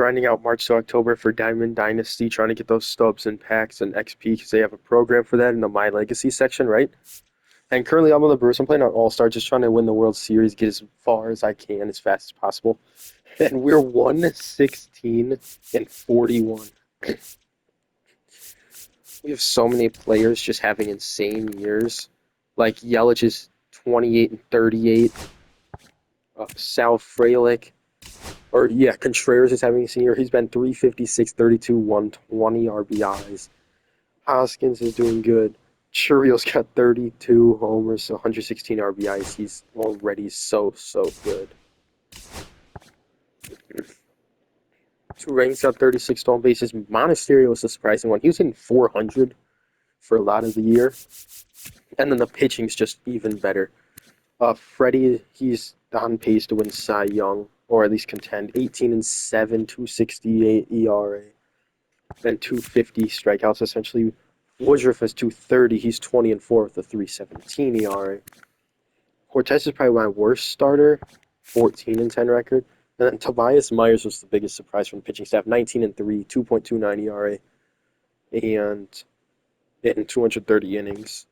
grinding out March to October for Diamond Dynasty, trying to get those stubs and packs and XP because they have a program for that in the My Legacy section, right? And currently I'm on the Brewers. I'm playing on All-Star, just trying to win the World Series, get as far as I can, as fast as possible. And we're 116 and 41. We have so many players just having insane years. Like Yelich is 28 and 38. Sal Frelick, or yeah, Contreras is having a senior. He's been 356, 32, 120 RBIs. Hoskins is doing good. Churrio's got 32 homers, 116 RBIs. He's already so good. Turang's got 36 stolen bases. Monasterio was the surprising one. He was hitting 400 for a lot of the year. And then the pitching's just even better. Freddie, he's on pace to win Cy Young, or at least contend. 18 and 7, 268 ERA, and 250 strikeouts essentially. Woodruff has 230. He's 20 and 4 with a 317 ERA. Cortez is probably my worst starter, 14 and 10 record. And then Tobias Myers was the biggest surprise from the pitching staff, 19 and 3, 2.29 ERA, and in 230 innings.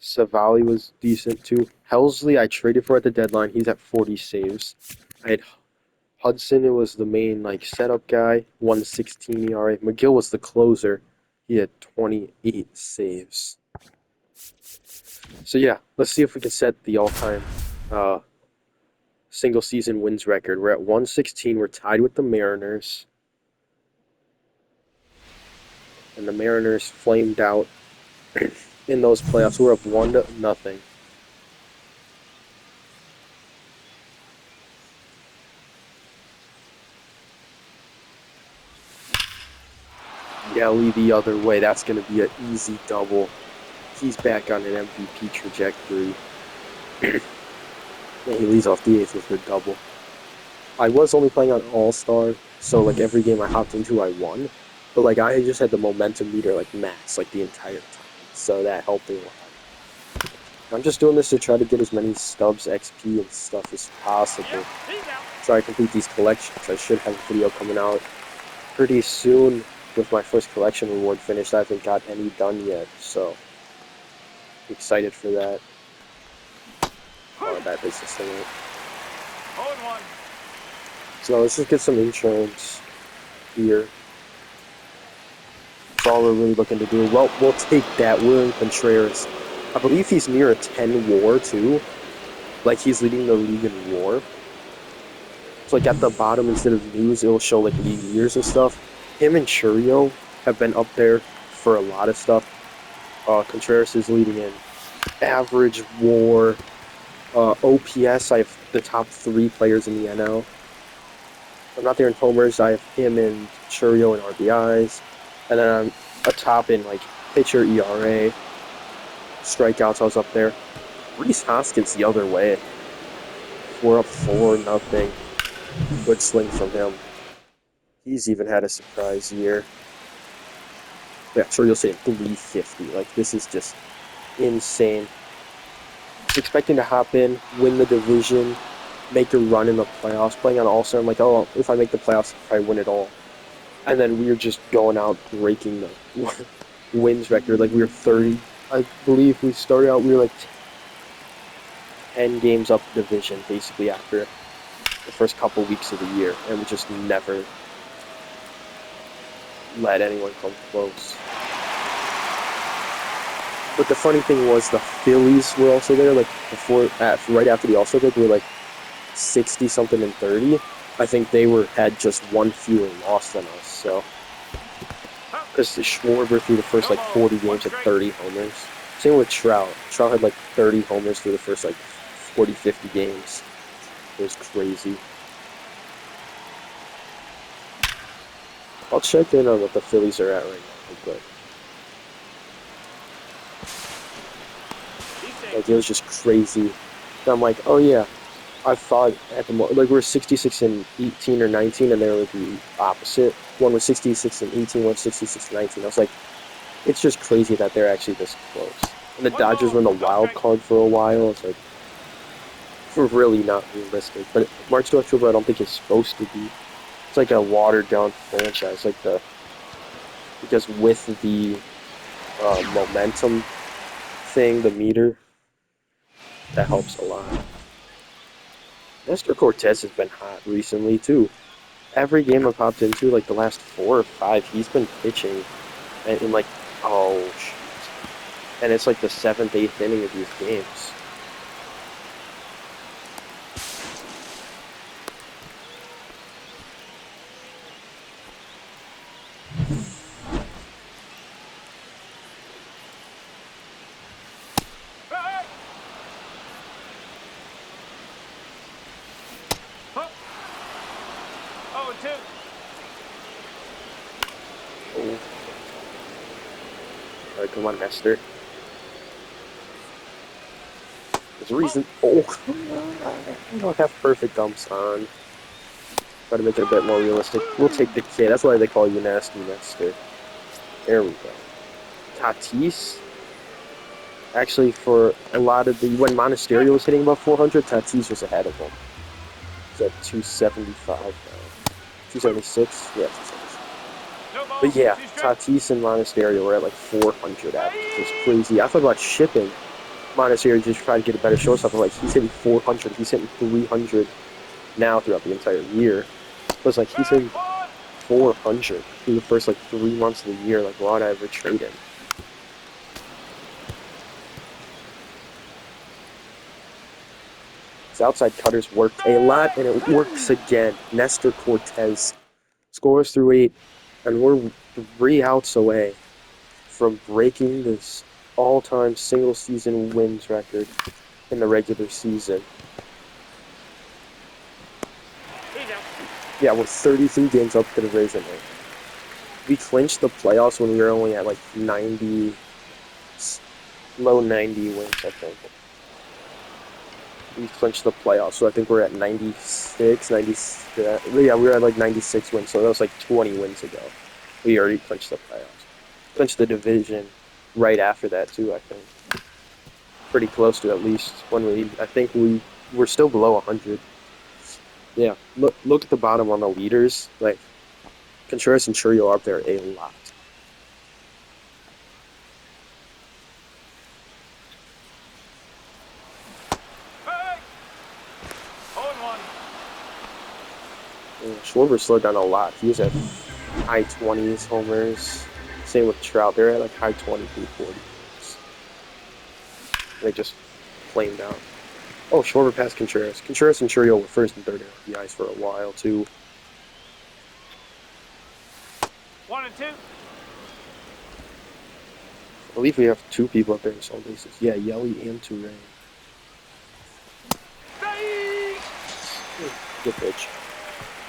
Savali was decent too. Helsley, I traded for at the deadline. He's at 40 saves. I had Hudson, it was the main setup guy, 116 ERA. McGill was the closer. He had 28 saves. So yeah, let's see if we can set the all-time single season wins record. We're at 116. We're tied with the Mariners. And the Mariners flamed out in those playoffs. We're up 1-0. Yelly the other way. That's going to be an easy double. He's back on an MVP trajectory. And he leads off the eighth with a double. I was only playing on All-Star, so every game I hopped into, I won. But I just had the momentum meter max the entire time, so that helped me a lot. I'm just doing this to try to get as many stubs, XP, and stuff as possible. Try to complete these collections. I should have a video coming out pretty soon with my first collection reward finished. I haven't got any done yet, so I'm excited for that. Oh, that is just thing. So let's just get some insurance here. That's all we're really looking to do. Well, we'll take that. William Contreras. I believe he's near a 10 WAR too. He's leading the league in WAR. So at the bottom, instead of news, it'll show league years and stuff. Him and Churrio have been up there for a lot of stuff. Contreras is leading in average WAR. OPS, I have the top 3 players in the NL. I'm not there in homers. I have him and Churrio in RBIs. And then I'm atop in pitcher ERA. Strikeouts, I was up there. Rhys Hoskins the other way. We're up 4-0. Good sling from him. He's even had a surprise year. Yeah, Churrio's saying 350. This is just insane. Expecting to hop in, win the division, make a run in the playoffs, playing on All-Star. I'm oh, if I make the playoffs, I'll probably win it all. And then we were just going out breaking the wins record. We were 30. I believe we started out, we were 10 games up the division, basically, after the first couple weeks of the year. And we just never let anyone come close. But the funny thing was the Phillies were also there, right after the All-Star break, we were 60-something and 30. I think they had just one fewer loss than us, so. Because the Schwarber through the first 40 games had 30 homers. Same with Trout. Trout had 30 homers through the first 40, 50 games. It was crazy. I'll check in on what the Phillies are at right now, but. It was just crazy. And I'm oh yeah, I thought at the moment, we're 66 and 18 or 19, and they were the opposite. One was 66 and 18, one was 66 and 19. I was it's just crazy that they're actually this close. And the Dodgers were in the wild card for a while. It's we're really not realistic. But March to October, I don't think it's supposed to be It's like a watered down franchise, like because with the momentum thing, the meter, that helps a lot. Nestor Cortez has been hot recently too. Every game I popped into, like the last 4 or 5, he's been pitching, and in like, oh shit, and it's like the 7th, 8th inning of these games. Oh. All right, come on, Nestor. There's a reason. Oh, I don't have perfect dumps on. Try to make it a bit more realistic. We'll take the K. That's why they call you Nasty Nestor. There we go. Tatis. Actually, for a lot of when Monasterio was hitting above 400, Tatis was ahead of him. He's at 275 now. 276? Yeah, 276. But yeah, Tatis and Monasterio were at like 400 average, which is crazy. I thought about shipping Monasterio just to try to get a better showstopper. Like, he's hitting 400, he's hitting 300 now throughout the entire year. It was like he's hitting 400 through the first like 3 months of the year. Like, why would I ever trade him? His outside cutters worked a lot, and it works again. Nestor Cortez scores through 8, and we're 3 outs away from breaking this all-time single-season wins record in the regular season. Yeah, we're 33 games up to the division. We clinched the playoffs when we were only at like 90, low 90 wins, I think. We clinched the playoffs, so I think we're at 96, 97. Yeah, we were at like 96 wins, so that was like 20 wins ago. We already clinched the playoffs. Clinched the division right after that, too, I think. Pretty close to at least when I think we're still below 100. Yeah, look at the bottom on the leaders. Like, Contreras and Chourio are up there a lot. Schwarber slowed down a lot. He was at high 20s homers. Same with Trout. They're at like high 20s, 40s. They just flamed out. Oh, Schwarber passed Contreras. Contreras and Chourio were first and third RBIs for a while, too. 1 and 2. I believe we have 2 people up there in stolen bases. Yeah, Yelly and Toure. Good pitch.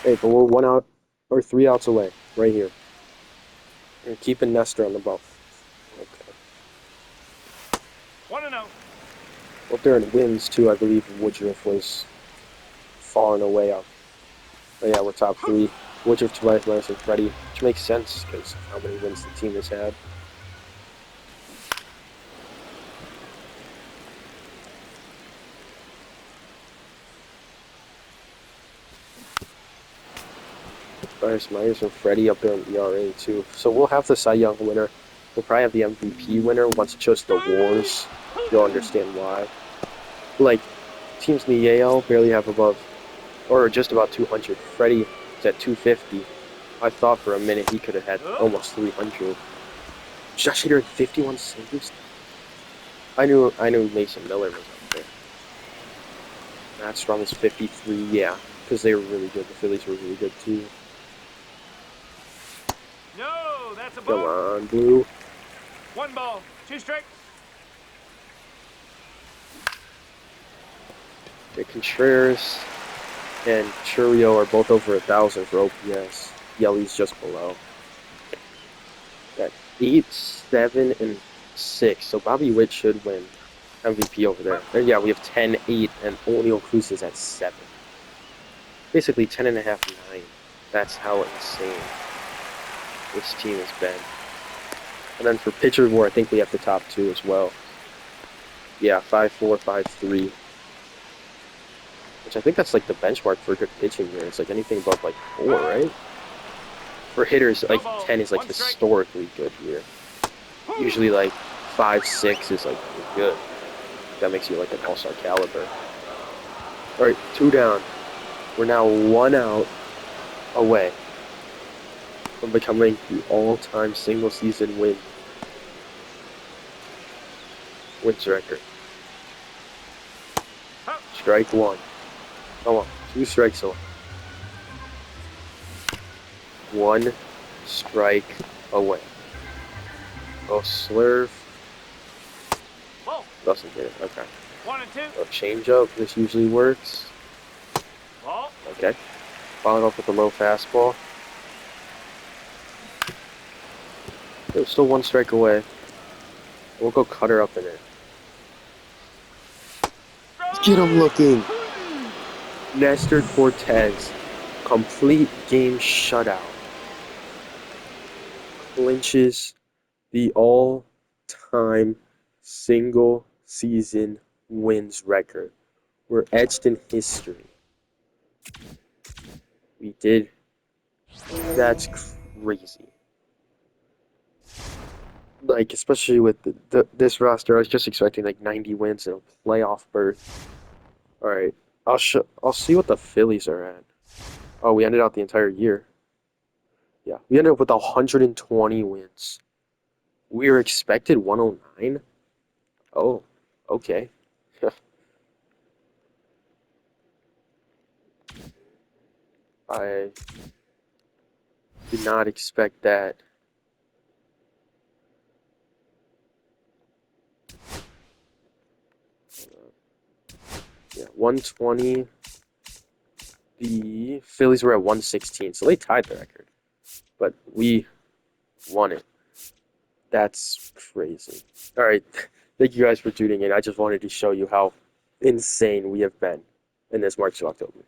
Hey, but we're 1 out or 3 outs away, right here. We're keeping Nestor on the bump. Okay. 1 and 0. Up there in wins too, I believe Woodruff was far and away up. But yeah, we're top 3. Woodruff, Tobias, Larson, Freddie, which makes sense because of how many wins the team has had. Myers and Freddie up there in ERA too. So we'll have the Cy Young winner. We'll probably have the MVP winner. Once it shows the wars, you'll understand why. Like, teams in the AL barely have above, or just about 200. Freddie is at 250. I thought for a minute he could have had almost 300. Josh Hader had 51 saves. I knew Mason Miller was up there. Matt Strong is 53. Yeah, because they were really good. The Phillies were really good too. No, that's a ball. Come on, Blue. 1 ball, 2 strikes. Okay, Contreras and Chourio are both over 1,000 for OPS. Yelly's just below. At 8, 7, and 6. So Bobby Witt should win MVP over there. And yeah, we have 10, 8, and Oneil Cruz is at 7. Basically 10.5, 9. That's how insane this team has been. And then for pitcher war, I think we have the top 2 as well. Yeah, 5-4, 5-3. which I think that's like the benchmark for good pitching here. It's like anything above like 4, right? For hitters, like 10 is like historically good here. Usually like 5, 6 is like good. That makes you like an all-star caliber. All right, 2 down. We're now 1 out away from becoming the all-time single-season wins record. Strike 1. Come on, 2 strikes away. 1 strike away. Oh, slurve. Doesn't get it. Okay. 1 and 2. A changeup. This usually works. Ball. Okay. Followed up with a low fastball. There's still 1 strike away. We'll go cutter up in it. Get him looking. Nestor Cortez. Complete game shutout. Clinches the all-time single-season wins record. We're etched in history. We did. That's crazy. Like, especially with this roster, I was just expecting like 90 wins and a playoff berth. All right, I'll see what the Phillies are at. Oh, we ended out the entire year. Yeah, we ended up with 120 wins. We were expected 109. Oh, okay. I did not expect that. Yeah, 120. The Phillies were at 116, so they tied the record. But we won it. That's crazy. All right. Thank you guys for tuning in. I just wanted to show you how insane we have been in this March to October.